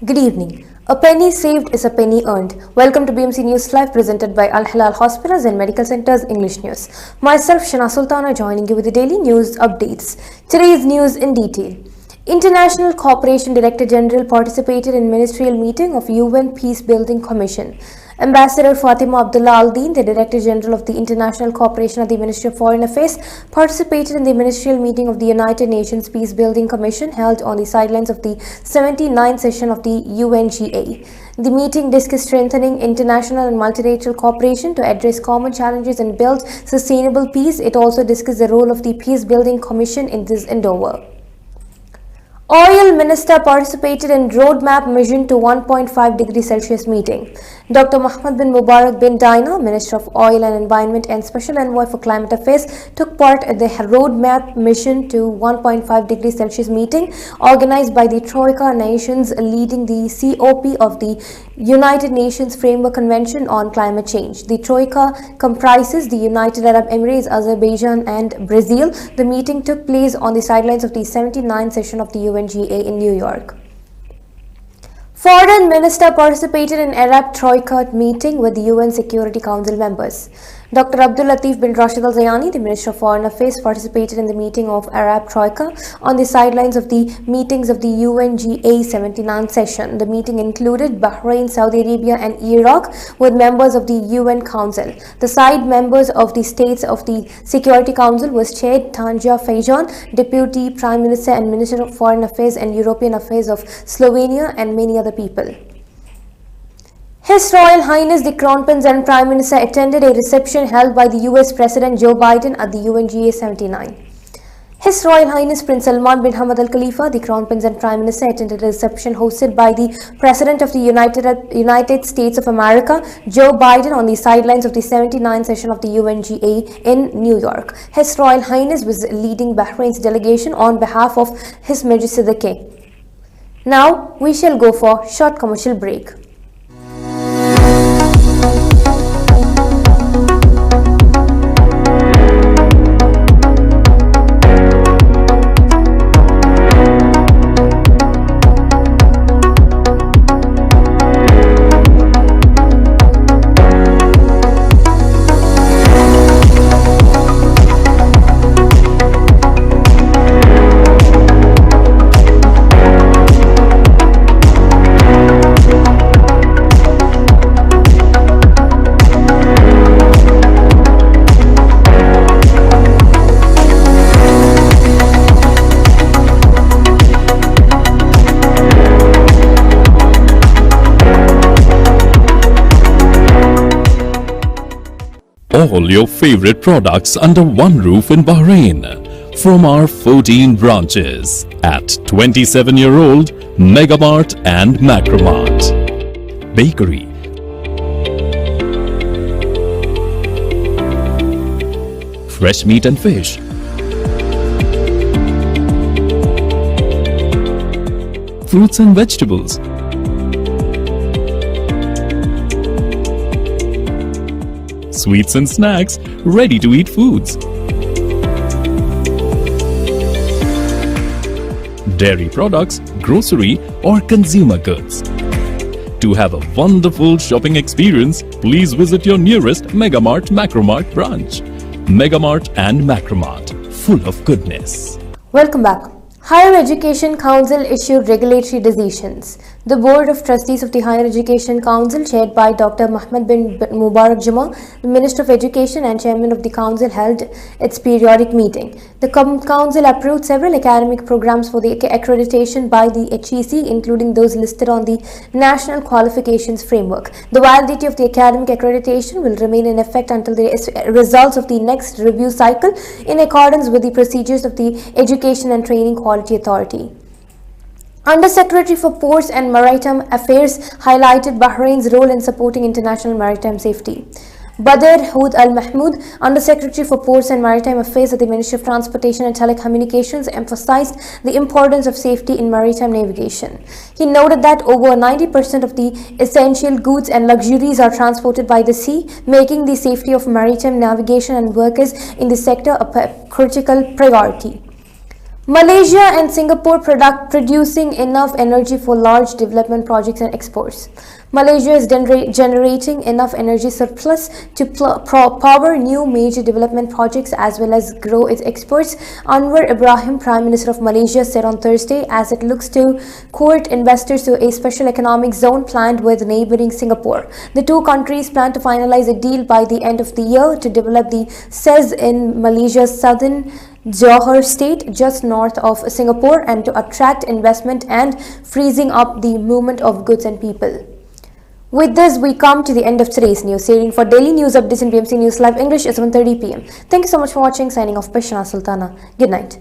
Good evening. A penny saved is a penny earned. Welcome to BMC News Live presented by Al Hilal Hospitals and Medical Centers English News. Myself Shana Sultana joining you with the daily news updates. Today's news in detail. International Cooperation Director General participated in ministerial meeting of UN Peace Building Commission. Ambassador Fatima Abdullah Al-Din, the Director General of the International Cooperation at the Ministry of Foreign Affairs, participated in the ministerial meeting of the United Nations Peace Building Commission held on the sidelines of the 79th session of the UNGA. The meeting discussed strengthening international and multilateral cooperation to address common challenges and build sustainable peace. It also discussed the role of the Peace Building Commission in this endeavor. Oil Minister participated in Roadmap Mission to 1.5 degrees Celsius meeting. Dr. Mohammed bin Mubarak bin Daina, Minister of Oil and Environment and Special Envoy for Climate Affairs, took part in the Roadmap Mission to 1.5 degrees Celsius meeting organized by the Troika nations leading the COP of the United Nations Framework Convention on Climate Change. The Troika comprises the United Arab Emirates, Azerbaijan and Brazil. The meeting took place on the sidelines of the 79th session of the UNGA in New York. Foreign Minister participated in Arab Troika meeting with the UN Security Council members. Dr. Abdul Latif bin Rashid Al Zayani, the Minister of Foreign Affairs, participated in the meeting of Arab Troika on the sidelines of the meetings of the UNGA 79th session. The meeting included Bahrain, Saudi Arabia and Iraq with members of the UN Council. The side members of the states of the Security Council was chaired Tanja Fajon, Deputy Prime Minister and Minister of Foreign Affairs and European Affairs of Slovenia, and many other people. His Royal Highness the Crown Prince and Prime Minister attended a reception held by the US President Joe Biden at the UNGA 79. His Royal Highness Prince Salman bin Hamad Al Khalifa, the Crown Prince and Prime Minister, attended a reception hosted by the President of the United States of America, Joe Biden, on the sidelines of the 79th session of the UNGA in New York. His Royal Highness was leading Bahrain's delegation on behalf of His Majesty the King. Now we shall go for a short commercial break. All your favorite products under one roof in Bahrain from our 14 branches at 27-year-old Megamart and Macromart. Bakery, fresh meat and fish, fruits and vegetables, sweets and snacks, ready-to-eat foods, dairy products, grocery or consumer goods. To have a wonderful shopping experience, please visit your nearest Megamart Macromart branch. Megamart and Macromart, full of goodness. Welcome back. Higher Education Council issued regulatory decisions. The Board of Trustees of the Higher Education Council, chaired by Dr. Mohammed bin Mubarak Juma, the Minister of Education and Chairman of the Council, held its periodic meeting. The Council approved several academic programs for the accreditation by the HEC, including those listed on the National Qualifications Framework. The validity of the academic accreditation will remain in effect until the results of the next review cycle, in accordance with the procedures of the Education and Training Quality Authority. Under-Secretary for Ports and Maritime Affairs highlighted Bahrain's role in supporting international maritime safety. Badr Hood Al Mahmoud, Under-Secretary for Ports and Maritime Affairs at the Ministry of Transportation and Telecommunications, emphasized the importance of safety in maritime navigation. He noted that over 90% of the essential goods and luxuries are transported by the sea, making the safety of maritime navigation and workers in the sector a critical priority. Malaysia and Singapore producing enough energy for large development projects and exports. Malaysia is generating enough energy surplus to power new major development projects as well as grow its exports, Anwar Ibrahim, Prime Minister of Malaysia, said on Thursday as it looks to court investors to a special economic zone planned with neighboring Singapore. The two countries plan to finalize a deal by the end of the year to develop the SEZ in Malaysia's southern Johor state just north of Singapore and to attract investment and freezing up the movement of goods and people. With this, we come to the end of today's news. Stay tuned for daily news updates in BMC News Live English at 7:30 p.m. Thank you so much for watching. Signing off by Shana Sultana. Good night.